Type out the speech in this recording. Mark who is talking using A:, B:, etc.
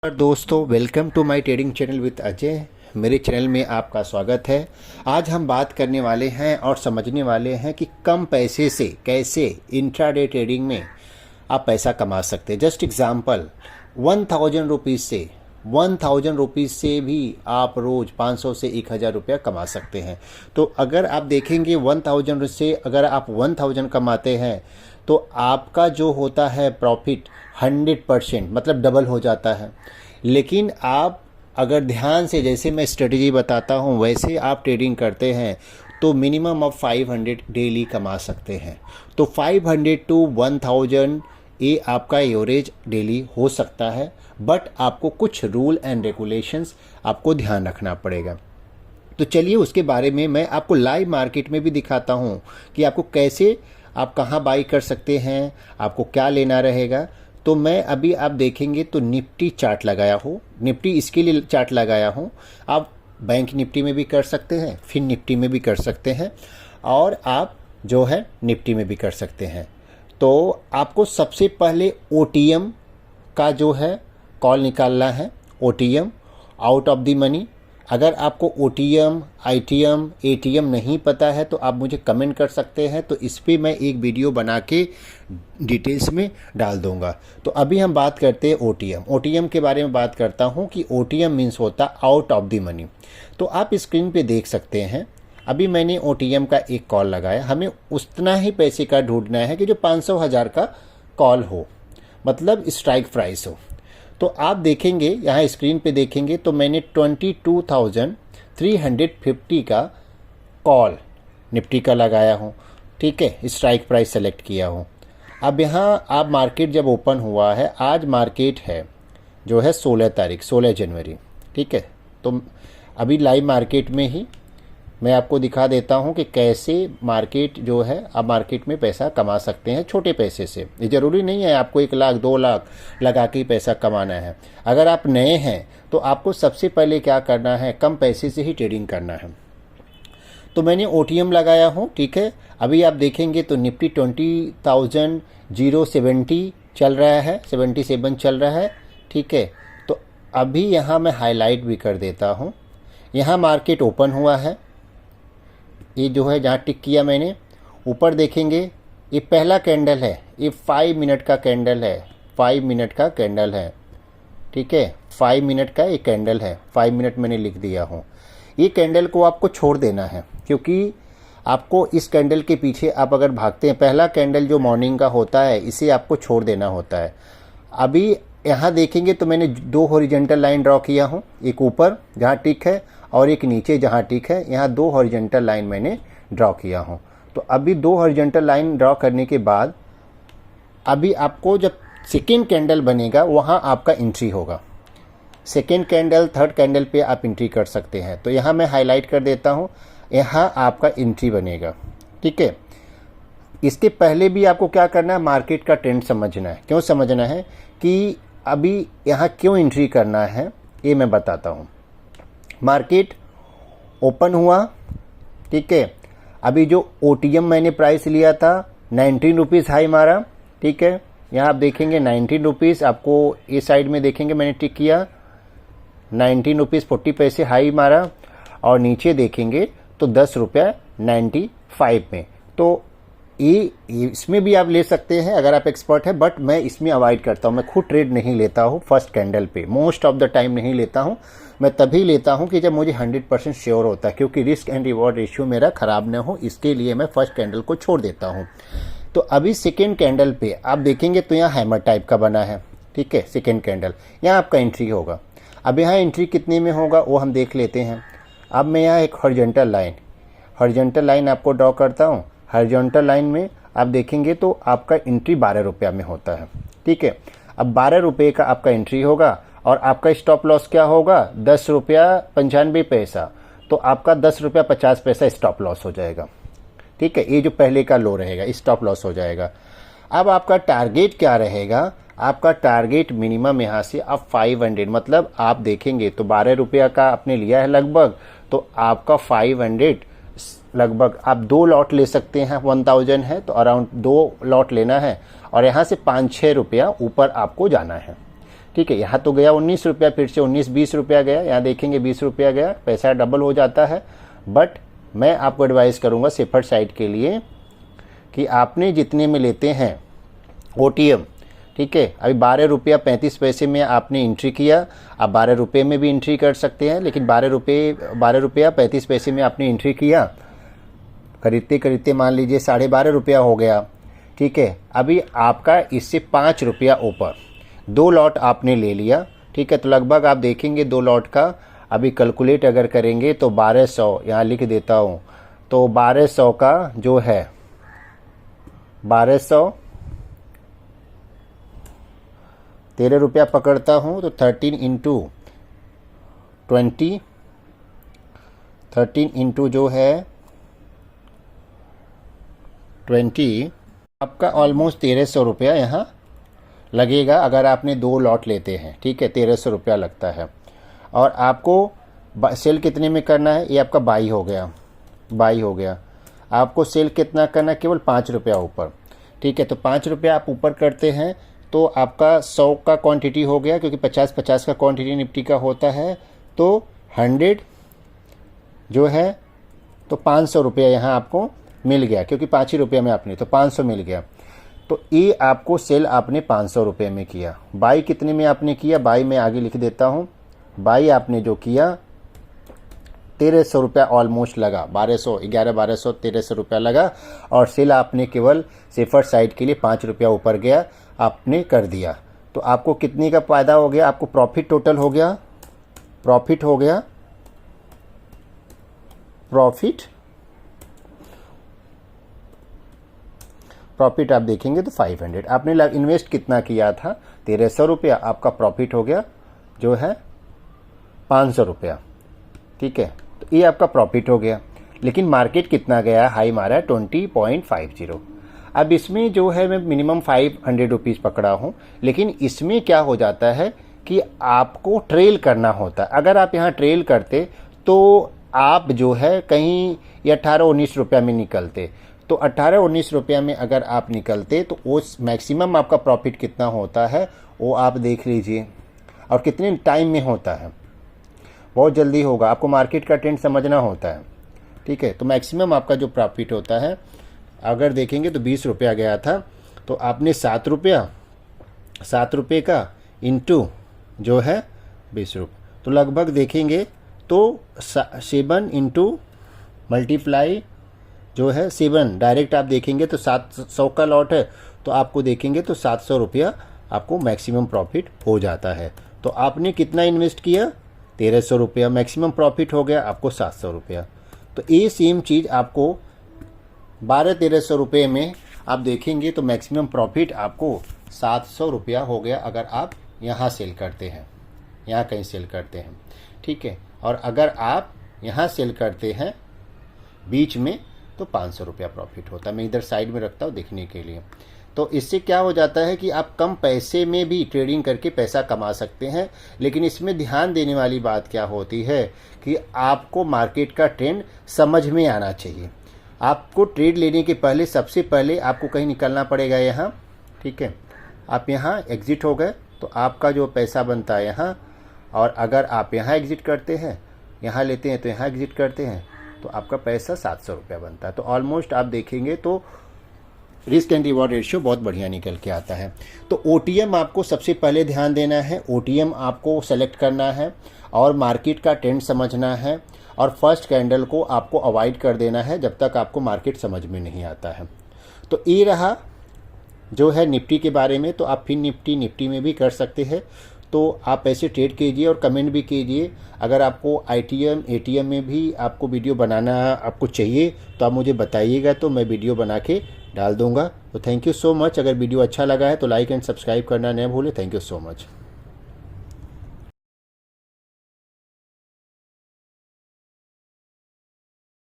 A: और दोस्तों, welcome to my trading channel with Ajay. मेरे चैनल में आपका स्वागत है। आज हम बात करने वाले हैं और समझने वाले हैं कि कम पैसे से कैसे इंट्राडे ट्रेडिंग में आप पैसा कमा सकते हैं। जस्ट एग्जांपल, 1000 रुपीज़ से भी आप रोज़ 500 से 1000 रुपया कमा सकते हैं। तो अगर आप देखेंगे 1000 से अगर आप 1000 कमाते हैं तो आपका जो होता है प्रॉफिट 100% मतलब डबल हो जाता है। लेकिन आप अगर ध्यान से, जैसे मैं स्ट्रेटजी बताता हूँ वैसे आप ट्रेडिंग करते हैं तो मिनिमम आप 500 डेली कमा सकते हैं। तो 500 टू 1000 ये आपका एवरेज डेली हो सकता है, बट आपको कुछ रूल एंड रेगुलेशंस आपको ध्यान रखना पड़ेगा। तो चलिए उसके बारे में मैं आपको लाइव मार्केट में भी दिखाता हूँ कि आपको कैसे, आप कहाँ बाई कर सकते हैं, आपको क्या लेना रहेगा। तो मैं अभी आप देखेंगे तो निफ्टी चार्ट लगाया हूँ। निफ्टी इसके लिए चार्ट लगाया हूँ, आप बैंक निफ्टी में भी कर सकते हैं, फिर निफ्टी में भी कर सकते हैं, और आप जो है निफ्टी में भी कर सकते हैं। तो आपको सबसे पहले ओटीएम का जो है कॉल निकालना है। OTM, out of the money. अगर आपको ओटीएम, आईटीएम, एटीएम नहीं पता है तो आप मुझे कमेंट कर सकते हैं, तो इस पर मैं एक वीडियो बना के डिटेल्स में डाल दूंगा। तो अभी हम बात करते हैं ओटीएम। ओटीएम के बारे में बात करता हूं कि ओटीएम मीन्स होता आउट ऑफ द मनी। तो आप स्क्रीन पे देख सकते हैं, अभी मैंने ओटीएम का एक कॉल लगाया। हमें उतना ही पैसे का ढूंढना है कि जो 500,000 का कॉल हो, मतलब स्ट्राइक प्राइस हो। तो आप देखेंगे यहाँ स्क्रीन पे देखेंगे तो मैंने 22,350 का कॉल निफ्टी का लगाया हूँ। ठीक है, स्ट्राइक प्राइस सेलेक्ट किया हूँ। अब यहाँ आप मार्केट जब ओपन हुआ है, आज मार्केट है जो है 16 जनवरी। ठीक है, तो अभी लाइव मार्केट में ही मैं आपको दिखा देता हूं कि कैसे मार्केट जो है, आप मार्केट में पैसा कमा सकते हैं छोटे पैसे से। ये ज़रूरी नहीं है आपको 1 लाख 2 लाख लगा के ही पैसा कमाना है। अगर आप नए हैं तो आपको सबसे पहले क्या करना है, कम पैसे से ही ट्रेडिंग करना है। तो मैंने ओटीएम लगाया हूँ। ठीक है, अभी आप देखेंगे तो निफ्टी 20,070 चल रहा है, 77 चल रहा है। ठीक है, तो अभी यहाँ मैं हाईलाइट भी कर देता हूँ। यहाँ मार्केट ओपन हुआ है, ये जो है जहाँ टिक किया मैंने, ऊपर देखेंगे ये पहला कैंडल है, ये 5 मिनट का कैंडल है। 5 मिनट का कैंडल है। ठीक है, 5 मिनट का एक कैंडल है, 5 मिनट मैंने लिख दिया हूँ। ये कैंडल को आपको छोड़ देना है, क्योंकि आपको इस कैंडल के पीछे आप अगर भागते हैं, पहला कैंडल जो मॉर्निंग का होता है इसे आपको छोड़ देना होता है। अभी यहाँ देखेंगे तो मैंने 2 हॉरिजॉन्टल लाइन ड्रॉ किया हूँ, एक ऊपर जहाँ टिक है और एक नीचे जहाँ टिक है। यहाँ 2 हॉरिजॉन्टल लाइन मैंने ड्रॉ किया हूँ। तो अभी 2 हॉरिजॉन्टल लाइन ड्रॉ करने के बाद अभी आपको जब सेकेंड कैंडल बनेगा वहाँ आपका एंट्री होगा। सेकेंड कैंडल, थर्ड कैंडल पे आप एंट्री कर सकते हैं। तो यहाँ मैं हाईलाइट कर देता हूँ, यहाँ आपका एंट्री बनेगा। ठीक है, इसके पहले भी आपको क्या करना है, मार्केट का ट्रेंड समझना है। क्यों समझना है कि अभी यहाँ क्यों एंट्री करना है ये मैं बताता हूँ। मार्केट ओपन हुआ, ठीक है, अभी जो ओटीएम मैंने प्राइस लिया था 19 रुपीज़ हाई मारा। ठीक है, यहाँ आप देखेंगे 19 रुपीज़, आपको इस साइड में देखेंगे मैंने टिक किया, 19 रुपीज़ 40 पैसे हाई मारा, और नीचे देखेंगे तो 10 रुपया 95 में। तो ये इसमें भी आप ले सकते हैं अगर आप एक्सपर्ट हैं, बट मैं इसमें अवॉइड करता हूँ। मैं खुद ट्रेड नहीं लेता हूँ फर्स्ट कैंडल पे, मोस्ट ऑफ द टाइम नहीं लेता हूँ। मैं तभी लेता हूँ कि जब मुझे 100% श्योर होता है, क्योंकि रिस्क एंड रिवॉर्ड रेशियो मेरा ख़राब ना हो, इसके लिए मैं फर्स्ट कैंडल को छोड़ देता हूँ। तो अभी सेकेंड कैंडल पे आप देखेंगे तो यहाँ हैमर टाइप का बना है। ठीक है, सेकेंड कैंडल, यहाँ आपका एंट्री होगा। अब यहाँ एंट्री कितने में होगा वो हम देख लेते हैं। अब मैं यहाँ एक हॉरिजॉन्टल लाइन आपको ड्रॉ करता हूँ। हॉरिजॉन्टल लाइन में आप देखेंगे तो आपका एंट्री 12 रुपया में होता है। ठीक है, अब 12 रुपये का आपका एंट्री होगा और आपका स्टॉप लॉस क्या होगा, 10 रुपया 95 पैसा। तो आपका 10 रुपया 50 पैसा स्टॉप लॉस हो जाएगा। ठीक है, ये जो पहले का लो रहेगा स्टॉप लॉस हो जाएगा। अब आपका टारगेट क्या रहेगा, आपका टारगेट मिनिमम यहाँ से आप 500, मतलब आप देखेंगे तो 12 रुपया का आपने लिया है लगभग, तो आपका 500 लगभग आप 2 लॉट ले सकते हैं। 1000 है तो अराउंड 2 लॉट लेना है, और यहाँ से 5-6 रुपया ऊपर आपको जाना है। ठीक है। यहाँ तो गया 19 रुपया, फिर से 19-20 रुपया गया, यहाँ देखेंगे 20 रुपया गया, पैसा डबल हो जाता है। बट मैं आपको एडवाइस करूँगा सेफर साइड के लिए कि आपने जितने में लेते हैं OTM, ठीक है, अभी 12 रुपया 35 पैसे में आपने एंट्री किया, आप 12 रुपये में भी एंट्री कर सकते हैं, लेकिन 12 रुपया 35 पैसे में आपने एंट्री किया, खरीदते खरीदते मान लीजिए 12.5 रुपया हो गया, ठीक है। अभी आपका इससे 5 रुपया ऊपर 2 लॉट आपने ले लिया, ठीक है। तो लगभग आप देखेंगे 2 लॉट का अभी कैलकुलेट अगर करेंगे तो 1200, यहाँ लिख देता हूँ, तो 1200 का जो है 1200 13 रुपया पकड़ता हूँ तो 13 इंटू 20, 13 इंटू जो है 20, आपका ऑलमोस्ट 1300 रुपया यहाँ लगेगा अगर आपने 2 लॉट लेते हैं, ठीक है। 1300 रुपया लगता है। और आपको सेल कितने में करना है, ये आपका बाई हो गया। आपको सेल कितना करना है, केवल 5 रुपया ऊपर, ठीक है। तो 5 रुपया आप ऊपर करते हैं तो आपका 100 का क्वांटिटी हो गया, क्योंकि 50-50 का क्वांटिटी निफ्टी का होता है। तो 100 जो है तो 500 रुपया यहाँ आपको मिल गया, क्योंकि 5 ही रुपये में आपने, तो 500 मिल गया। तो ये आपको सेल आपने 500 रुपये में किया। बाई कितने में आपने किया, बाई में आगे लिख देता हूँ। बाई आपने जो किया 1300 रुपया ऑलमोस्ट लगा, 1300 रुपया लगा। और सेल आपने केवल सेफर साइड के लिए 5 रुपया ऊपर गया, आपने कर दिया। तो आपको कितने का फायदा हो गया, आपको प्रॉफिट टोटल हो गया, प्रॉफिट आप देखेंगे तो 500। आपने इन्वेस्ट कितना किया था, 1300 रुपया, आपका प्रॉफिट हो गया जो है 500 रुपया, ठीक है। तो ये आपका प्रॉफिट हो गया। लेकिन मार्केट कितना गया, हाई मारा 20.50। अब इसमें जो है मैं मिनिमम 500 रुपीज़ पकड़ा हूँ, लेकिन इसमें क्या हो जाता है कि आपको ट्रेल करना होता है। अगर आप यहाँ ट्रेल करते तो आप जो है कहीं ये 18-19 रुपया में निकलते। तो 18-19 रुपया में अगर आप निकलते तो वो मैक्सिमम आपका प्रॉफिट कितना होता है वो आप देख लीजिए, और कितने टाइम में होता है, बहुत जल्दी होगा। आपको मार्केट का ट्रेंड समझना होता है, ठीक है। तो मैक्सिमम आपका जो प्रॉफिट होता है, अगर देखेंगे तो 20 रुपया गया था, तो आपने 7 रुपये का इंटू जो है 20 रुपये, तो लगभग देखेंगे तो 7 इंटू मल्टीप्लाई जो है 7, डायरेक्ट आप देखेंगे तो 700 का लॉट है, तो आपको देखेंगे तो 700 रुपया आपको मैक्सिमम प्रॉफिट हो जाता है। तो आपने कितना इन्वेस्ट किया, 1300 रुपया, मैक्सिमम प्रॉफिट हो गया आपको 700 रुपया। तो ये सेम चीज़ आपको 1200-1300 रुपये में आप देखेंगे तो मैक्सिमम प्रॉफिट आपको 700 रुपया हो गया अगर आप यहाँ सेल करते हैं, यहाँ कहीं सेल करते हैं, ठीक है। और अगर आप यहाँ सेल करते हैं बीच में तो 500 रुपया प्रॉफिट होता है। मैं इधर साइड में रखता हूँ देखने के लिए। तो इससे क्या हो जाता है कि आप कम पैसे में भी ट्रेडिंग करके पैसा कमा सकते हैं। लेकिन इसमें ध्यान देने वाली बात क्या होती है कि आपको मार्केट का ट्रेंड समझ में आना चाहिए। आपको ट्रेड लेने के पहले सबसे पहले आपको कहीं निकलना पड़ेगा यहाँ, ठीक है। आप यहाँ एग्जिट हो गए तो आपका जो पैसा बनता है यहाँ, और अगर आप यहाँ एग्जिट करते हैं, यहाँ लेते हैं तो यहाँ एग्जिट करते हैं, तो आपका पैसा 700 रुपया बनता है। तो ऑलमोस्ट आप देखेंगे तो रिस्क एंड रिवॉर्ड रेशियो बहुत बढ़िया निकल के आता है। तो OTM आपको सबसे पहले ध्यान देना है, OTM आपको सेलेक्ट करना है और मार्केट का ट्रेंड समझना है, और फर्स्ट कैंडल को आपको अवॉइड कर देना है जब तक आपको मार्केट समझ में नहीं आता है। तो ये रहा जो है निफ्टी के बारे में। तो आप फिर निफ्टी में भी कर सकते हैं। तो आप ऐसे ट्रेड कीजिए और कमेंट भी कीजिए। अगर आपको ITM ATM में भी आपको वीडियो बनाना आपको चाहिए तो आप मुझे बताइएगा, तो मैं वीडियो बना के डाल दूंगा। तो थैंक यू सो मच। अगर वीडियो अच्छा लगा है तो लाइक एंड सब्सक्राइब करना न भूलें। Thank you so much.